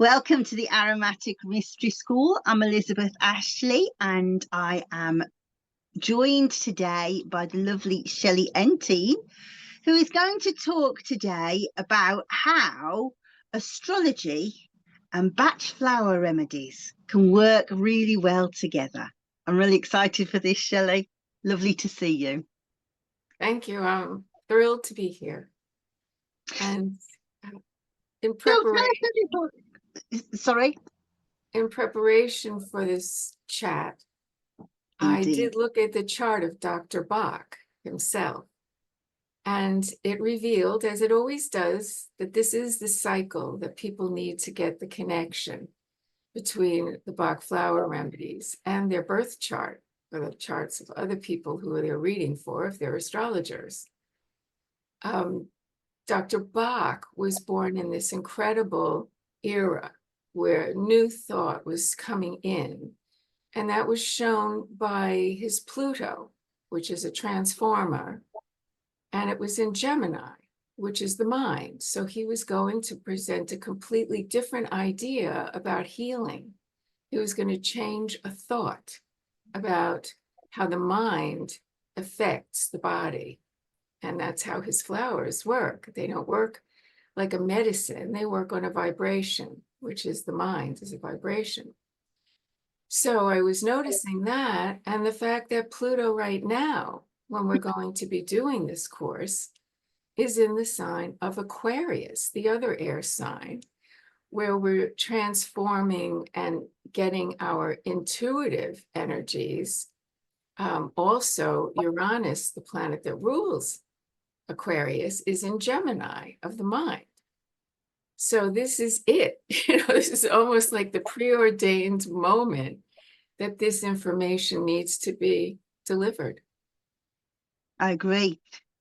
Welcome to the Aromatic Mystery School. I'm Elizabeth Ashley, and I am joined today by the lovely Shellie Enteen, who is going to talk today about how astrology and Bach Flower Remedies can work really well together. I'm really excited for this, Shellie. Lovely to see you. Thank you. I'm thrilled to be here. And in So, preparation, sorry. in preparation for this chat, I Indeed. did look at the chart of Dr. Bach himself, and it revealed, as it always does, that this is the cycle that people need to get the connection between the Bach Flower Remedies and their birth chart, or the charts of other people who they're reading for if they're astrologers. Dr. Bach was born in this incredible era where new thought was coming in, and that was shown by his Pluto, which is a transformer, and it was in Gemini, which is the mind. So he was going to present a completely different idea about healing. He was going to change a thought about how the mind affects the body. And that's how his flowers work. They don't work like a medicine. They work on a vibration, which is the mind, is a vibration. So I was noticing that, and the fact that Pluto right now, when we're going to be doing this course, is in the sign of Aquarius, the other air sign, where we're transforming and getting our intuitive energies. Also, Uranus, the planet that rules Aquarius, is in Gemini of the mind. So this is it. This is almost like the preordained moment that this information needs to be delivered. I agree.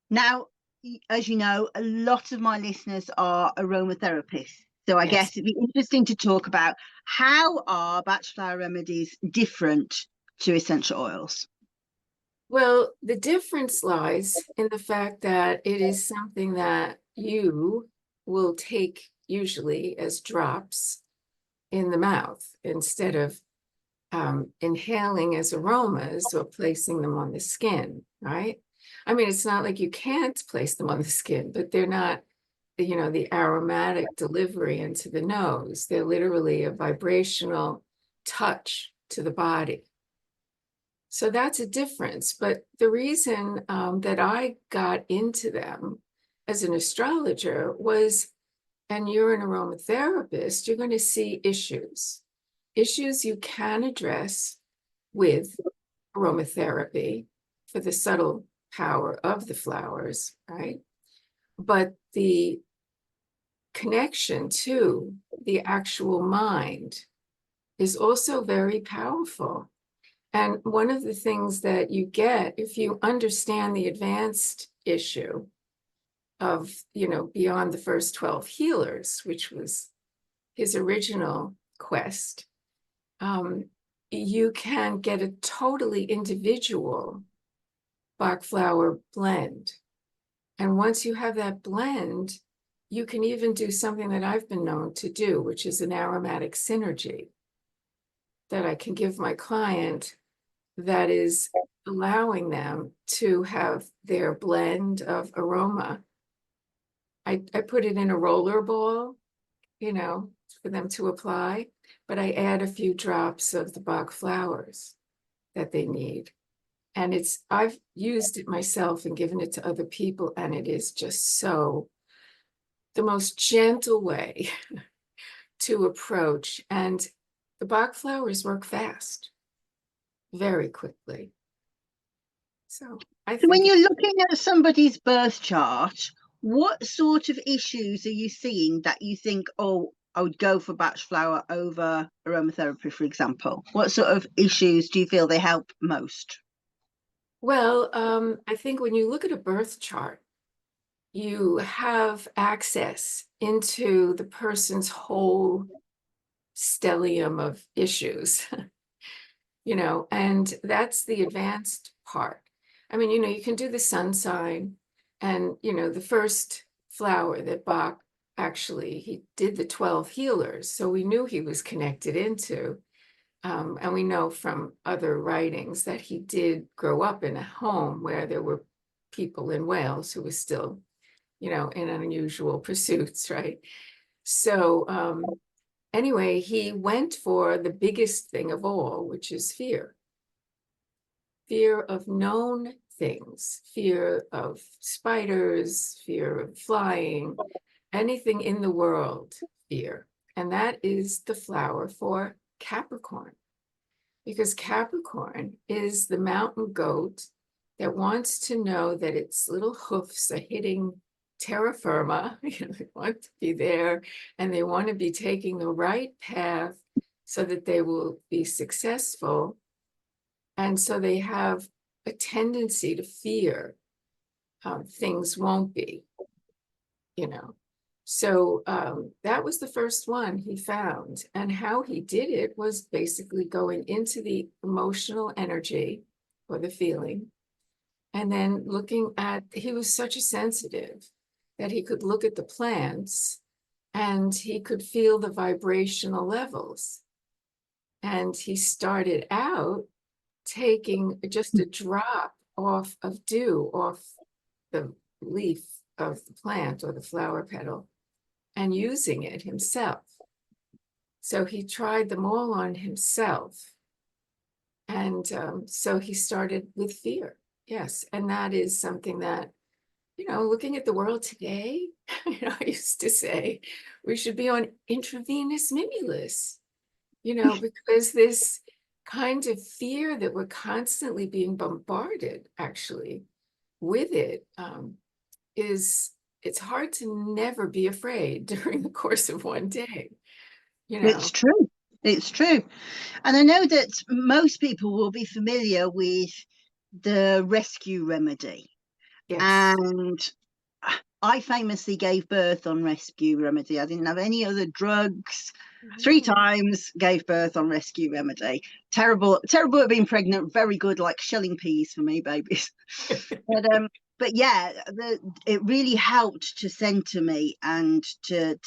Now, as you know, a lot of my listeners are aromatherapists. So I guess it'd be interesting to talk about how are Bach Flower Remedies different to essential oils? Well, the difference lies in the fact that it is something that you will take usually as drops in the mouth instead of inhaling as aromas or placing them on the skin, right? I mean, it's not like you can't place them on the skin, but they're not, the aromatic delivery into the nose. They're literally a vibrational touch to the body. So that's a difference. But the reason that I got into them as an astrologer was, and you're an aromatherapist, you're going to see issues you can address with aromatherapy for the subtle power of the flowers, right? But the connection to the actual mind is also very powerful. And one of the things that you get, if you understand the advanced issue of, beyond the first 12 healers, which was his original quest, you can get a totally individual Bach flower blend. And once you have that blend, you can even do something that I've been known to do, which is an aromatic synergy that I can give my client that is allowing them to have their blend of aroma. I put it in a roller ball, for them to apply, but I add a few drops of the Bach flowers that they need. And I've used it myself and given it to other people, and it is just so the most gentle way to approach. And the Bach flowers work fast, very quickly. So I think when you're looking at somebody's birth chart, what sort of issues are you seeing that you think, oh, I would go for Bach flower over aromatherapy, for example? What sort of issues do you feel they help most? Well, I think when you look at a birth chart, you have access into the person's whole stellium of issues, and that's the advanced part. I mean, you can do the sun sign, and, the first flower that Bach actually, he did the 12 healers, so we knew he was connected into. And we know from other writings that he did grow up in a home where there were people in Wales who were still, in unusual pursuits, right? So anyway, he went for the biggest thing of all, which is fear. Fear of known things, fear of spiders, fear of flying, anything in the world, fear. And that is the flower for Capricorn, because Capricorn is the mountain goat that wants to know that its little hoofs are hitting terra firma. They want to be there, and they want to be taking the right path so that they will be successful. And so they have a tendency to fear things won't be, So that was the first one he found. And how he did it was basically going into the emotional energy or the feeling, and then he was such a sensitive that he could look at the plants and he could feel the vibrational levels. And he started out taking just a drop of dew off the leaf of the plant or the flower petal and using it himself. So he tried them all on himself. And so he started with fear. Yes. And that is something that, looking at the world today, I used to say we should be on intravenous Mimulus, because this kind of fear that we're constantly being bombarded actually with it's hard to never be afraid during the course of one day. It's true. It's true. And I know that most people will be familiar with the rescue remedy. Yes. And I famously gave birth on rescue remedy. I didn't have any other drugs. 3 times gave birth on rescue remedy. Terrible at being pregnant. Very good, like shelling peas for me, babies. But yeah, it really helped to center me and to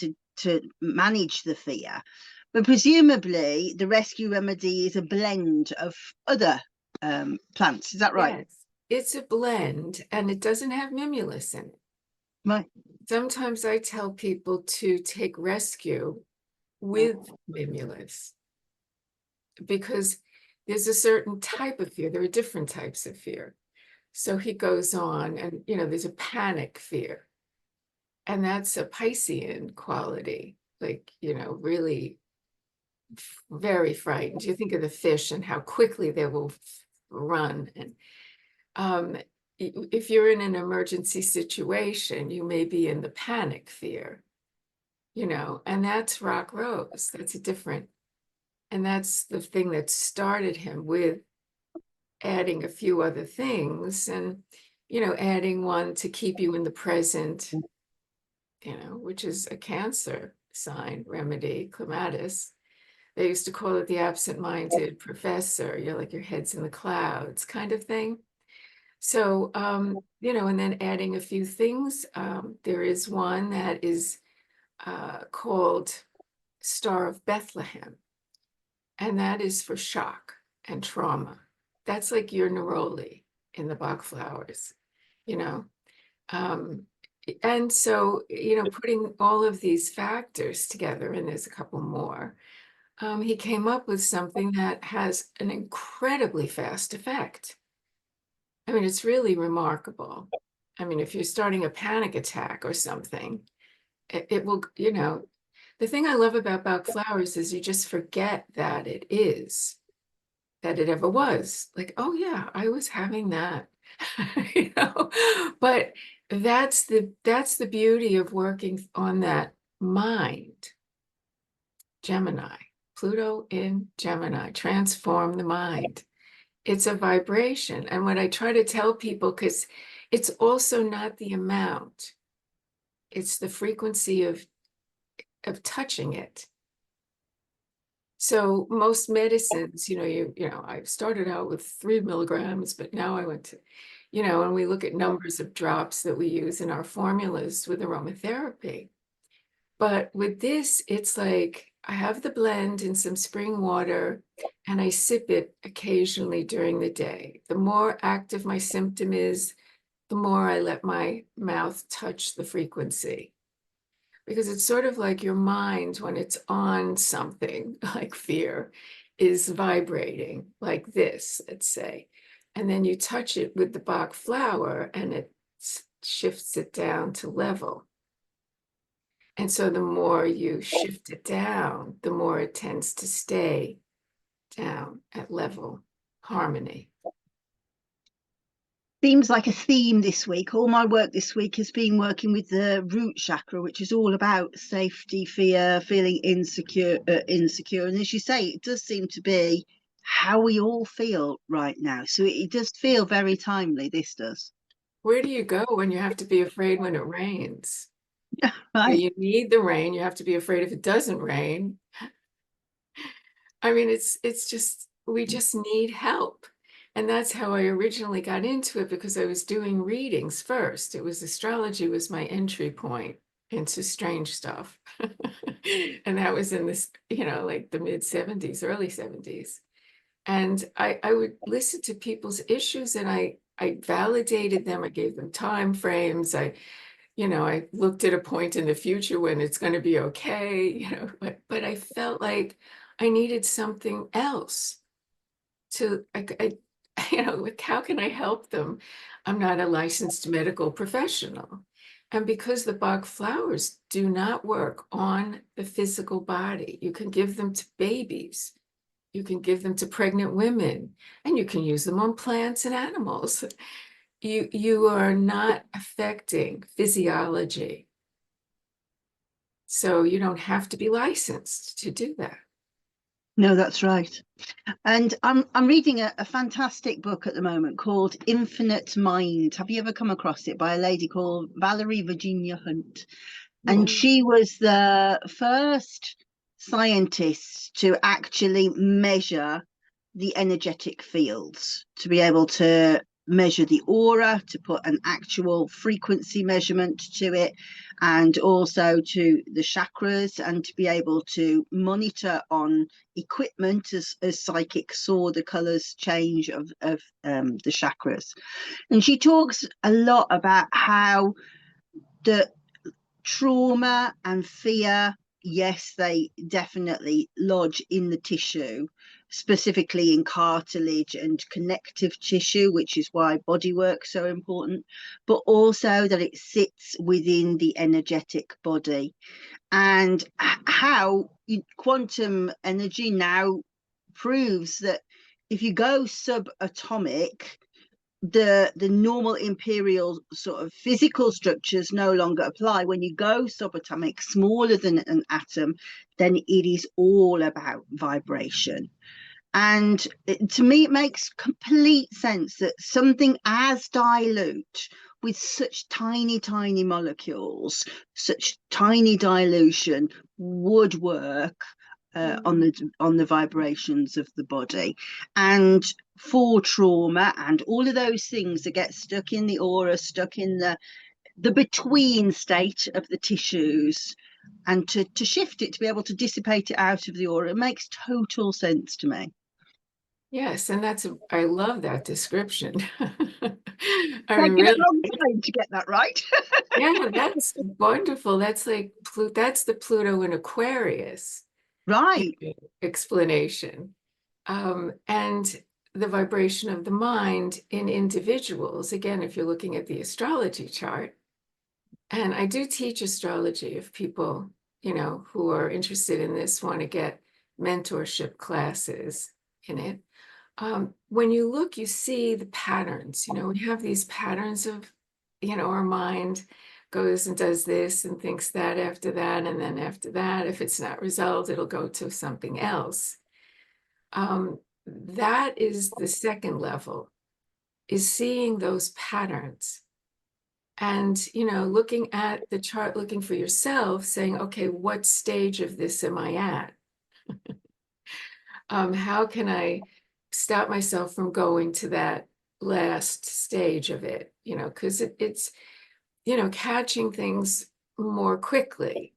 manage the fear. But presumably, the rescue remedy is a blend of other plants. Is that right? Yes, it's a blend, and it doesn't have Mimulus in it. Right. Sometimes I tell people to take rescue with Mimulus because there's a certain type of fear. There are different types of fear. So he goes on, and there's a panic fear, and that's a Piscean quality, like really very frightened. You think of the fish and how quickly they will run. And if you're in an emergency situation, you may be in the panic fear, and that's rock rose. That's a different, and that's the thing that started him with adding a few other things, and adding one to keep you in the present, which is a Cancer sign remedy, Clematis. They used to call it the absent-minded professor. You're like your head's in the clouds kind of thing. So, and then adding a few things. There is one that is called Star of Bethlehem, and that is for shock and trauma. That's like your neroli in the Bach flowers, and so, putting all of these factors together, and there's a couple more, he came up with something that has an incredibly fast effect. I mean, it's really remarkable. I mean, if you're starting a panic attack or something, it will, the thing I love about Bach flowers is you just forget that it ever was. Like, oh yeah, I was having that, but that's the beauty of working on that mind. Gemini, Pluto in Gemini, transform the mind. It's a vibration. And what I try to tell people, because it's also not the amount, it's the frequency of touching it. So most medicines, I started out with 3 milligrams, but now I went to, and we look at numbers of drops that we use in our formulas with aromatherapy. But with this, it's like I have the blend in some spring water and I sip it occasionally during the day. The more active my symptom is, the more I let my mouth touch the frequency. Because it's sort of like your mind, when it's on something like fear, is vibrating like this, let's say. And then you touch it with the Bach flower and it shifts it down to level. And so the more you shift it down, the more it tends to stay down at level harmony. Seems like a theme this week. All my work this week has been working with the root chakra, which is all about safety, fear, feeling insecure. And as you say, it does seem to be how we all feel right now. So it does feel very timely. This does. Where do you go when you have to be afraid when it rains? Right. You need the rain. You have to be afraid if it doesn't rain. I mean, it's just, we just need help. And that's how I originally got into it, because I was doing readings first. It was astrology was my entry point into strange stuff. And that was in this, like the mid 70s, early 70s. And I would listen to people's issues and I validated them. I gave them time frames. I looked at a point in the future when it's going to be okay, but I felt like I needed something else like, how can I help them? I'm not a licensed medical professional. And because the Bach flowers do not work on the physical body, you can give them to babies, you can give them to pregnant women, and you can use them on plants and animals. You are not affecting physiology. So you don't have to be licensed to do that. No, that's right. And I'm reading a fantastic book at the moment called Infinite Mind. Have you ever come across it, by a lady called Valerie Virginia Hunt? And No. she was the first scientist to actually measure the energetic fields, to be able to measure the aura, to put an actual frequency measurement to it, and also to the chakras, and to be able to monitor on equipment as psychics saw the colors change of the chakras. And she talks a lot about how the trauma and fear, yes, they definitely lodge in the tissue, specifically in cartilage and connective tissue, which is why body work's so important, but also that it sits within the energetic body. And how quantum energy now proves that if you go subatomic, the normal imperial sort of physical structures no longer apply. When you go subatomic, smaller than an atom, then it is all about vibration. And to me, it makes complete sense that something as dilute, with such tiny molecules, such tiny dilution, would work on the vibrations of the body. And for trauma and all of those things that get stuck in the aura, stuck in the between state of the tissues, and to shift it, to be able to dissipate it out of the aura, it makes total sense to me. Yes, and I love that description. I mean, Taking a really, long time to get that right. yeah, that's wonderful. That's like that's the Pluto in Aquarius Right. explanation. And the vibration of the mind in individuals, again, if you're looking at the astrology chart, and I do teach astrology if people, who are interested in this want to get mentorship classes in it. When you look, you see the patterns. We have these patterns of, our mind goes and does this and thinks that after that. And then after that, if it's not resolved, it'll go to something else. That is the second level, is seeing those patterns. And, looking at the chart, looking for yourself, saying, okay, what stage of this am I at? How can I stop myself from going to that last stage of it? Because it's, catching things more quickly.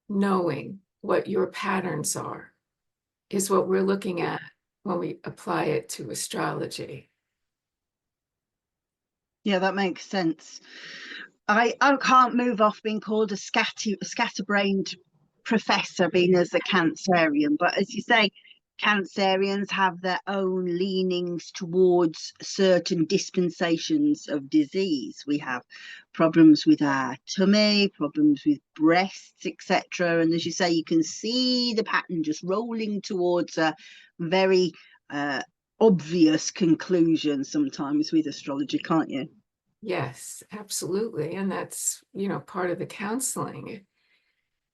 knowing what your patterns are is what we're looking at when we apply it to astrology. Yeah, that makes sense. I can't move off being called a scatterbrained professor, being as a Cancerian. But as you say, Cancerians have their own leanings towards certain dispensations of disease. We have problems with our tummy, problems with breasts, etc. And as you say, you can see the pattern just rolling towards a very obvious conclusion sometimes with astrology, can't you? Yes, absolutely. And that's, part of the counseling,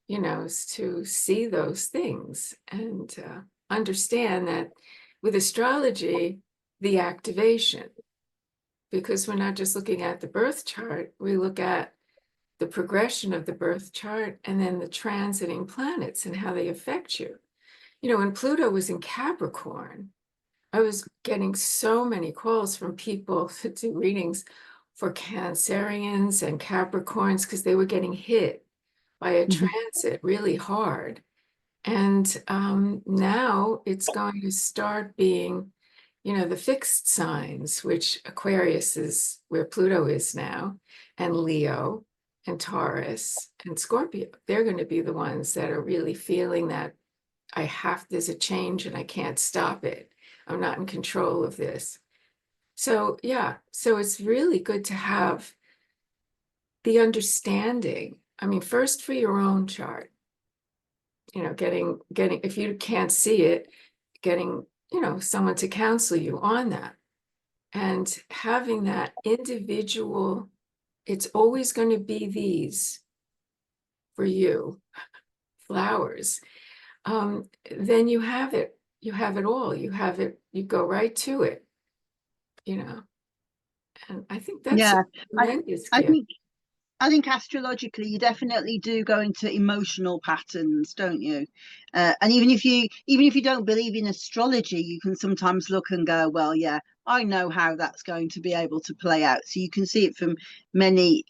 is to see those things and understand that with astrology, the activation, because we're not just looking at the birth chart, we look at the progression of the birth chart and then the transiting planets and how they affect you. When Pluto was in Capricorn, I was getting so many calls from people to do readings for Cancerians and Capricorns because they were getting hit by a transit really hard. And now it's going to start being, the fixed signs, which Aquarius is where Pluto is now, and Leo and Taurus and Scorpio. They're going to be the ones that are really feeling that there's a change and I can't stop it. I'm not in control of this. So, yeah, so it's really good to have the understanding. I mean, first for your own chart, getting, if you can't see it, getting, someone to counsel you on that and having that individual, it's always going to be these for you, flowers. Then you have it all, you go right to it, and I think that's Yeah, a tremendous I gift. think astrologically you definitely do go into emotional patterns, don't you? And even if you don't believe in astrology, you can sometimes look and go, well, yeah, I know how that's going to be able to play out. So you can see it from many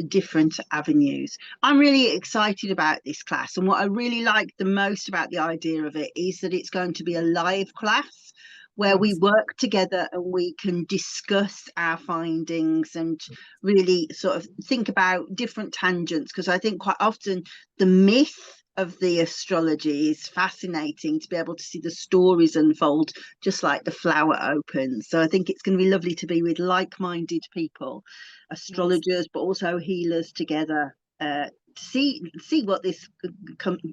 different avenues. I'm really excited about this class, and what I really like the most about the idea of it is that it's going to be a live class where we Yes. work together and we can discuss our findings and really sort of think about different tangents, because I think quite often the myth of the astrology is fascinating to be able to see the stories unfold just like the flower opens. So I think it's going to be lovely to be with like-minded people, astrologers, but also healers together, to see what this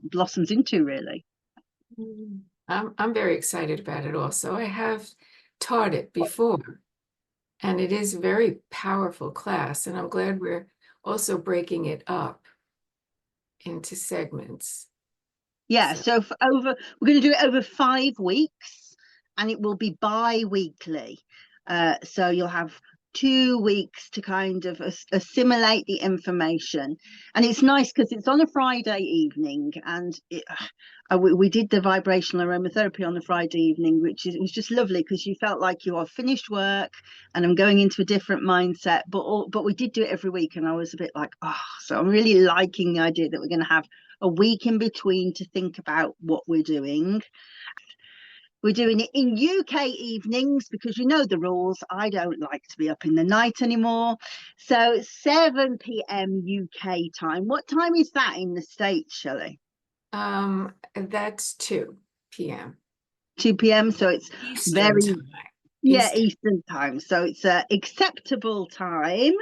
blossoms into, really. I'm very excited about it also. I have taught it before, and it is a very powerful class, and I'm glad we're also breaking it up into segments. Yeah, So, so we're going to do it over 5 weeks, and it will be bi-weekly. So you'll have 2 weeks to kind of assimilate the information, and it's nice because it's on a Friday evening, and we did the vibrational aromatherapy on the Friday evening, it was just lovely because you felt like you are finished work and I'm going into a different mindset. But we did do it every week, and I was a bit like, oh, so I'm really liking the idea that we're going to have a week in between to think about what we're doing. We're doing it in UK evenings because you know the rules. I don't like to be up in the night anymore. So 7 p.m. UK time. What time is that in the States, Shelley? that's 2 p.m. 2 p.m. So it's Eastern very, time. yeah, Eastern. Eastern time. So it's acceptable time.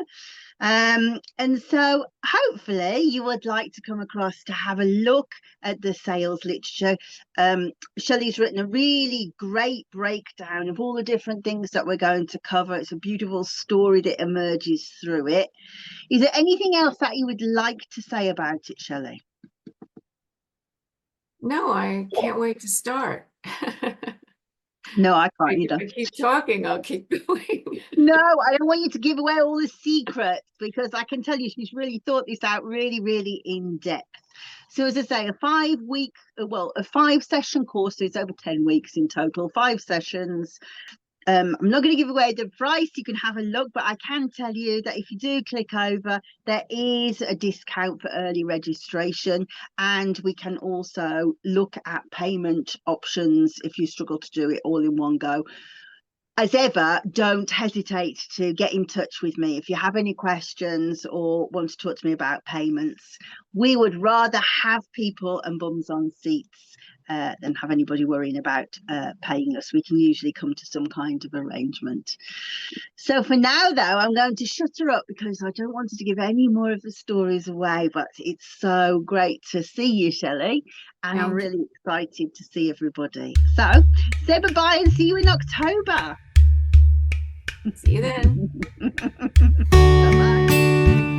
And so hopefully you would like to come across to have a look at the sales literature. Shelley's written a really great breakdown of all the different things that we're going to cover. It's a beautiful story that emerges through it. Is there anything else that you would like to say about it, Shelley? No, I can't wait to start. No, I can't either. I keep talking, I'll keep going. No, I don't want you to give away all the secrets, because I can tell you she's really thought this out really, really in depth. So as I say, a 5 session course, so it's over 10 weeks in total, 5 sessions. I'm not going to give away the price. You can have a look, but I can tell you that if you do click over, there is a discount for early registration, and we can also look at payment options if you struggle to do it all in one go. As ever, don't hesitate to get in touch with me if you have any questions or want to talk to me about payments. We would rather have people and bums on seats than have anybody worrying about paying us. We can usually come to some kind of arrangement. So for now, though, I'm going to shut her up because I don't want to give any more of the stories away, but it's so great to see you, Shellie, and I'm really excited to see everybody. So say bye-bye and see you in October. See you then. Bye-bye.